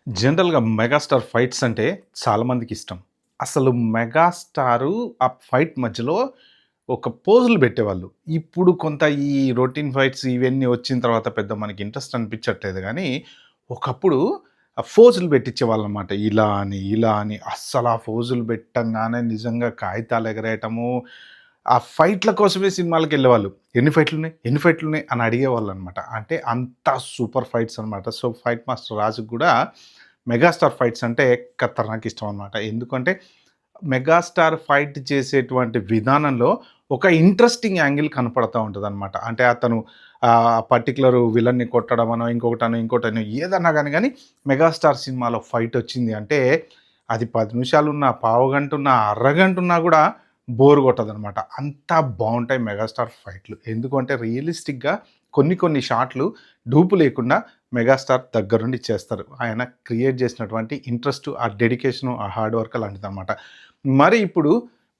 జనరల్‌గా 'megastar' fights అంటే చాలామందికి ఇష్టం. అసలు 'మెగాస్టారు' ఆ ఫైట్ మధ్యలో ఒక పోజులు పెట్టేవాళ్ళు. ఇప్పుడు కొంత ఈ రొటీన్ ఫైట్స్ ఇవన్నీ వచ్చిన తర్వాత పెద్ద మనకి ఇంట్రెస్ట్ అనిపించట్లేదు గానీ, ఒకప్పుడు ఆ ఫోజులు పెట్టించేవాళ్ళనమాట. ఇలా అని, ఇలా అని అస్సలు ఆ ఫోజులు పెట్టంగానే నిజంగా కాగితాలు ఎగరేయటము, ఆ ఫైట్‌ల కోసమే సినిమాలకెళ్ళేవాళ్ళు. ఎన్ని ఫైట్‌లున్నాయి? ఎన్ని ఫైట్‌లున్నాయి? అని అడిగేవాళ్ళనమాట. అంటే అంత సూపర్ ఫైట్స్ అనమాట. సో, ఫైట్ మాస్టర్ రాజుకి గూడా మెగాస్టార్ ఫైట్స్ అంటే ఖతర్నాక్ ఇష్టం అనమాట. ఎందుకంటే మెగాస్టార్ ఫైట్ చేసేటువంటి విధానంలో ఒక ఇంట్రెస్టింగ్ యాంగిల్ కనపడతా ఉంటదనమాట. అంటే అతను పర్టిక్యులర్ విలన్ని కొట్టడమనో, ఇంకోటనో ఏదన్నా గాని మెగాస్టార్ సినిమాలో ఫైట్ వచ్చింది అంటే అది 10 నిమిషాలున్నా, పావుగంటున్నా, అరగంటున్నా గూడా బోర్ కొట్టదనమాట. అంత బావుంటాయి మెగాస్టార్ ఫైట్‌లు. ఎందుకంటే రియలిస్టిక్‌గా కొన్ని షాట్లు డూపు లేకుండా మెగాస్టార్ దగ్గరుండి చేస్తారు. ఆయన క్రియేట్ చేసినటువంటి ఇంట్రెస్ట్, ఆ డెడికేషను, ఆ హార్డ్ వర్క్ అలాంటిదనమాట. మరి ఇప్పుడు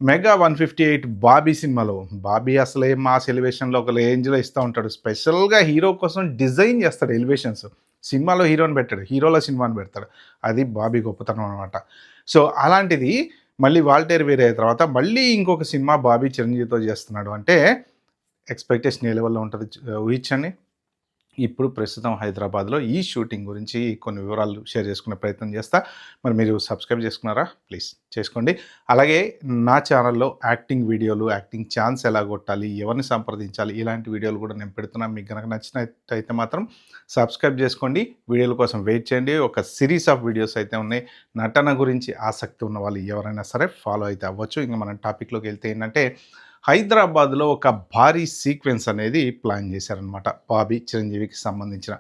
'మెగా 158' 'బాబీ' సినిమాలో 'బాబీ' అసలే మాస్ ఎలివేషన్‌లో ఒక రేంజ్‌లో ఇస్తా ఉంటాడు. స్పెషల్‌గా హీరో కోసం డిజైన్ చేస్తాడు ఎలివేషన్స్. సినిమాలో హీరోని పెట్టాడు. హీరోలో సినిమాని పెడతాడు. అది 'బాబీ' గొప్పతనం అనమాట. సో, అలాంటిది మళ్ళీ 'వాల్టేర్ వీరయ్య' తర్వాత మళ్ళీ ఇంకొక సినిమా 'బాబీ' చిరంజీవితో చేస్తున్నాడు అంటే ఎక్స్‌పెక్టేషన్ ఏ లెవెల్‌లో ఉంటది ఊహించండి. ఇప్పుడు ప్రస్తుతం హైదరాబాద్‌లో ఈ షూటింగ్ గురించి కొన్ని వివరాలు షేర్ చేసుకునే ప్రయత్నం చేస్తా. మరి మీరు సబ్స్క్రైబ్ చేసుకున్నారా? ప్లీజ్ చేసుకోండి. అలాగే నా ఛానల్‌లో యాక్టింగ్ వీడియోలు, యాక్టింగ్ ఛాన్స్ ఎలా కొట్టాలి, ఎవరిని సంప్రదించాలి, ఇలాంటి వీడియోలు కూడా నేను పెడుతున్నా. మీకు గనక నచ్చినట్టయితే మాత్రం సబ్స్క్రైబ్ చేసుకోండి. వీడియోల కోసం వెయిట్ చేయండి. ఒక సిరీస్ ఆఫ్ వీడియోస్ అయితే ఉన్నాయి. నటన గురించి ఆసక్తి ఉన్న వాళ్ళు ఎవరైనా సరే ఫాలో అయితే అవ్వచ్చు. ఇంక మనం టాపిక్‌లోకి వెళ్తే ఏంటంటే హైదరాబాద్‌లో ఒక భారీ సీక్వెన్స్ అనేది ప్లాన్ చేశారనమాట. 'బాబీ', 'చిరంజీవికి' సంబంధించిన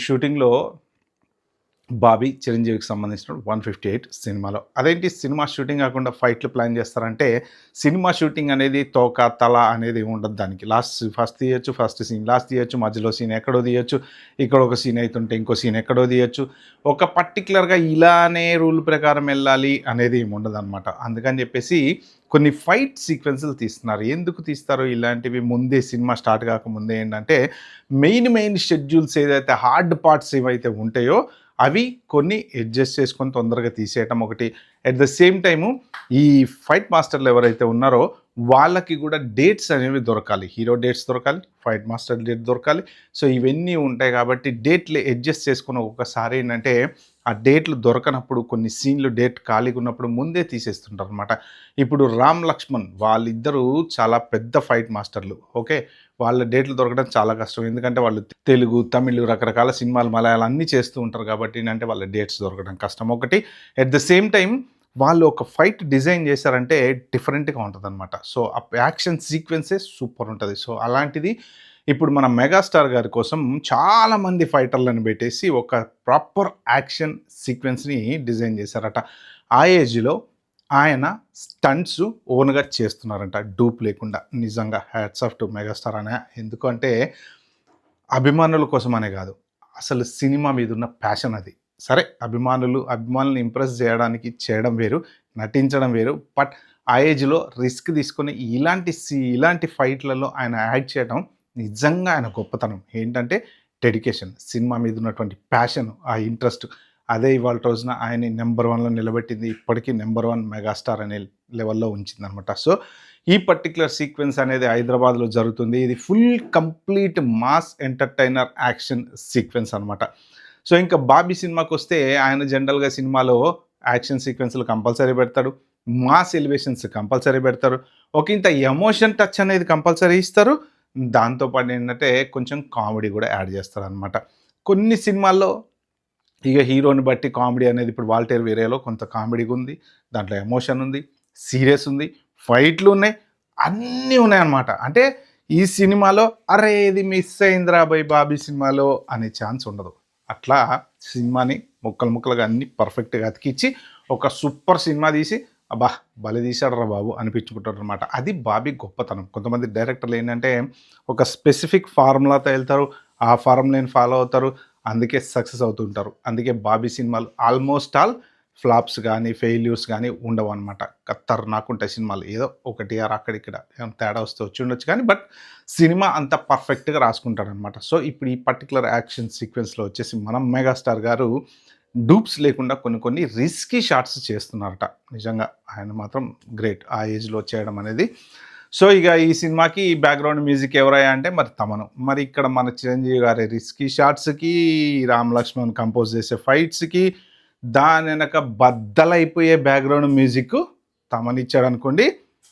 షూటింగ్‌లో 'బాబీ', 'చిరంజీవికి' సంబంధించిన 158 సినిమాలో. అదేంటి సినిమా షూటింగ్ కాకుండా ఫైట్‌లు ప్లాన్ చేస్తారంటే, సినిమా షూటింగ్ అనేది తోక, తల అనేది ఉండదు దానికి. ఫస్ట్ తీయొచ్చు, ఫస్ట్ సీన్ లాస్ట్ తీయొచ్చు, మధ్యలో సీన్ ఎక్కడో తీయొచ్చు, ఇక్కడ ఒక సీన్ అయితుంటే ఇంకో సీన్ ఎక్కడో తీయొచ్చు. ఒక పర్టిక్యులర్‌గా ఇలానే రూల్ ప్రకారం ఎళ్ళాలి అనేది ఏమి ఉండదనమాట. అందుకని చెప్పేసి కొన్ని ఫైట్ సీక్వెన్స్‌లు తీస్తున్నారు. ఎందుకు తీస్తారు ఇలాంటివి ముందే సినిమా స్టార్ట్ కాకముందే ఏంటంటే, మెయిన్ షెడ్యూల్స్ ఏదైతే హార్డ్ పార్ట్స్ ఏవైతే ఉంటాయో అవి కొన్ని అడ్జస్ట్ చేసుకొని తొందరగా తీసేయటం ఒకటి. అట్ ద సేమ్ టైము ఈ ఫైట్ మాస్టర్లు ఎవరైతే ఉన్నారో వాళ్ళకి కూడా డేట్స్ అనేవి దొరకాలి. హీరో డేట్స్ దొరకాలి, ఫైట్ మాస్టర్ డేట్ దొరకాలి. సో, ఇవన్నీ ఉంటాయి కాబట్టి డేట్లు అడ్జస్ట్ చేసుకొని ఒక్కొక్కసారి ఏంటంటే ఆ డేట్లు దొరకనప్పుడు కొన్ని సీన్లు డేట్ ఖాళీగా ఉన్నప్పుడు ముందే తీసేస్తుంటారనమాట. ఇప్పుడు 'రామ్ లక్ష్మణ్' వాళ్ళిద్దరూ చాలా పెద్ద ఫైట్ మాస్టర్లు. ఓకే. వాళ్ళ డేట్లు దొరకడం చాలా కష్టం. ఎందుకంటే వాళ్ళు తెలుగు, తమిళ్ రకరకాల సినిమాలు, మలయాళం అన్నీ చేస్తూ ఉంటారు కాబట్టి ఏంటంటే వాళ్ళ డేట్స్ దొరకడం కష్టం ఒకటి. ఎట్ ద సేమ్ టైమ్ వాళ్ళు ఒక ఫైట్ డిజైన్ చేశారంటే డిఫరెంట్‌గా ఉంటదనమాట. సో, ఆ యాక్షన్ సీక్వెన్సే సూపర్ ఉంటది. సో, అలాంటిది ఇప్పుడు మన 'మెగాస్టార్' గారి కోసం చాలామంది ఫైటర్‌లను పెట్టేసి ఒక ప్రాపర్ యాక్షన్ సీక్వెన్స్‌ని డిజైన్ చేశారట. ఆ ఏజ్‌లో ఆయన స్టంట్స్ ఓన్‌గా చేస్తున్నారంట. డూప్ లేకుండా. నిజంగా హ్యాట్స్ ఆఫ్ టు 'మెగాస్టార్' అనే. ఎందుకంటే అభిమానుల కోసమనే గాదు. అసలు సినిమా మీదున్న ప్యాషన్ అది. సరే అభిమానుల్ని ఇంప్రెస్ జేయడానికి చేయడం వేరు. నటించడం వేరు. బట్ ఆ ఏజ్‌లో రిస్క్ తీసుకొని ఇలాంటి ఫైట్‌లలో ఆయన యాక్ట్ చేయడం నిజంగా ఆయన గొప్పతనం. ఏంటంటే డెడికేషన్. సినిమా మీదున్నటువంటి ప్యాషన్, ఆ ఇంట్రెస్ట్. అదే ఇవాల్టి రోజున ఆయన్ని నంబర్ 1లో నిలబెట్టింది. ఇప్పటికీ నంబర్ 1 మెగాస్టార్ అనే లెవెల్‌లో ఉంచిందనమాట. సో, ఈ పర్టిక్యులర్ సీక్వెన్స్ అనేది హైదరాబాద్‌లో జరుగుతుంది. ఇది full complete mass entertainer action sequence అనమాట. సో, ఇంకా 'బాబీ' సినిమాకొస్తే ఆయన జనరల్‌గా సినిమాలో యాక్షన్ సీక్వెన్స్‌లు కంపల్సరీ పెడతాడు. మాస్ ఎలివేషన్స్ కంపల్సరీ పెడతారు. ఒక ఇంత ఎమోషన్ టచ్ అనేది కంపల్సరీ ఇస్తారు. దాంతో పాటు ఏంటంటే కొంచెం కామెడీ గూడా యాడ్ చేస్తారనమాట. కొన్ని సినిమాల్లో ఇక హీరోని బట్టి కామెడీ అనేది ఇప్పుడు 'వాల్టేర్ వీరయ్యలో' కొంత కామెడీగుంది. దాంట్లో ఎమోషన్ ఉంది, సీరియస్ ఉంది, ఫైట్‌లు ఉన్నాయి. అన్నీ ఉన్నాయన్నమాట. అంటే ఈ సినిమాలో అరే! ఇది మిస్ అయిందిరా బై 'బాబీ' సినిమాలో అనే ఛాన్స్ ఉండదు. అట్లా సినిమాని ముక్కలుగా అన్నీ పర్ఫెక్ట్‌గా అతికిచ్చి ఒక సూపర్ సినిమా తీసి అబ్బా! భలే తీశాడురా బాబు అనిపించుకుంటారనమాట. అది 'బాబీ' గొప్పతనం. కొంతమంది డైరెక్టర్లు ఏంటంటే ఒక స్పెసిఫిక్ ఫార్ములాతో ఎళ్తారు. ఆ ఫార్ములాని ఫాలో అవుతారు. అందుకే సక్సెస్ అవుతుంటారు. అందుకే 'బాబీ' సినిమాలు ఆల్మోస్ట్ ఆల్ ఫ్లాప్స్ గానీ, ఫెయిల్యూర్స్ గానీ ఉండవనమాట. ఖతర్నాకుంటాయి సినిమాలు. ఏదో ఒకటి ఆర్ అక్కడిక్కడ ఏమైనా తేడా వస్తే వచ్చుండొచ్చు కానీ, బట్ సినిమా అంత పర్ఫెక్ట్‌గా రాసుకుంటాడనమాట. సో, ఇప్పుడు ఈ పర్టిక్యులర్ యాక్షన్ సీక్వెన్స్‌లో వచ్చేసి మనం 'మెగాస్టార్' గారు డూప్స్ లేకుండా కొన్ని కొన్ని రిస్కీ షాట్స్ చేస్తున్నారట. నిజంగా ఆయన మాత్రం గ్రేట్ ఆ ఏజ్‌లో చేయడం అనేది. సో, ఇక ఈ సినిమాకి బ్యాక్‌గ్రౌండ్ మ్యూజిక్ ఎవరయ్యా అంటే మరి తమను. మరి ఇక్కడ మన చిరంజీవి గారి రిస్కీ షాట్స్‌కి, రామ్ లక్ష్మణ్ కంపోజ్ చేసే ఫైట్స్‌కి, దానెనక బద్దలైపోయే బ్యాక్‌గ్రౌండ్ మ్యూజిక్ తమనిచ్చాడనుకోండి,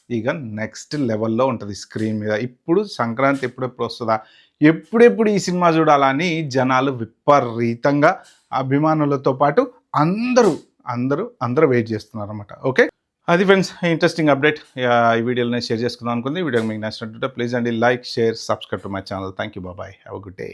ఇక నెక్స్ట్ లెవెల్‌లో ఉంటది స్క్రీన్ మీద. ఇప్పుడు సంక్రాంతి ఎప్పుడెప్పుడు వస్తదా? ఎప్పుడెప్పుడు ఈ సినిమా చూడాలా అని జనాలు విపరీతంగా అభిమానులతో పాటు అందరూ, అందరూ వెయిట్ చేస్తున్నారన్నమాట. ఓకే. అది ఫ్రెండ్స్ ఇంట్రెస్టింగ్ అప్డేట్. ఈ వీడియోలో నేను షేర్ చేసుకుందాం అనుకుంది. ఈ వీడియో మీకు నచ్చినట్టుంటే ప్లీజ్ అండి like, share, subscribe to my channel. Thank you. Bye. Have a good day.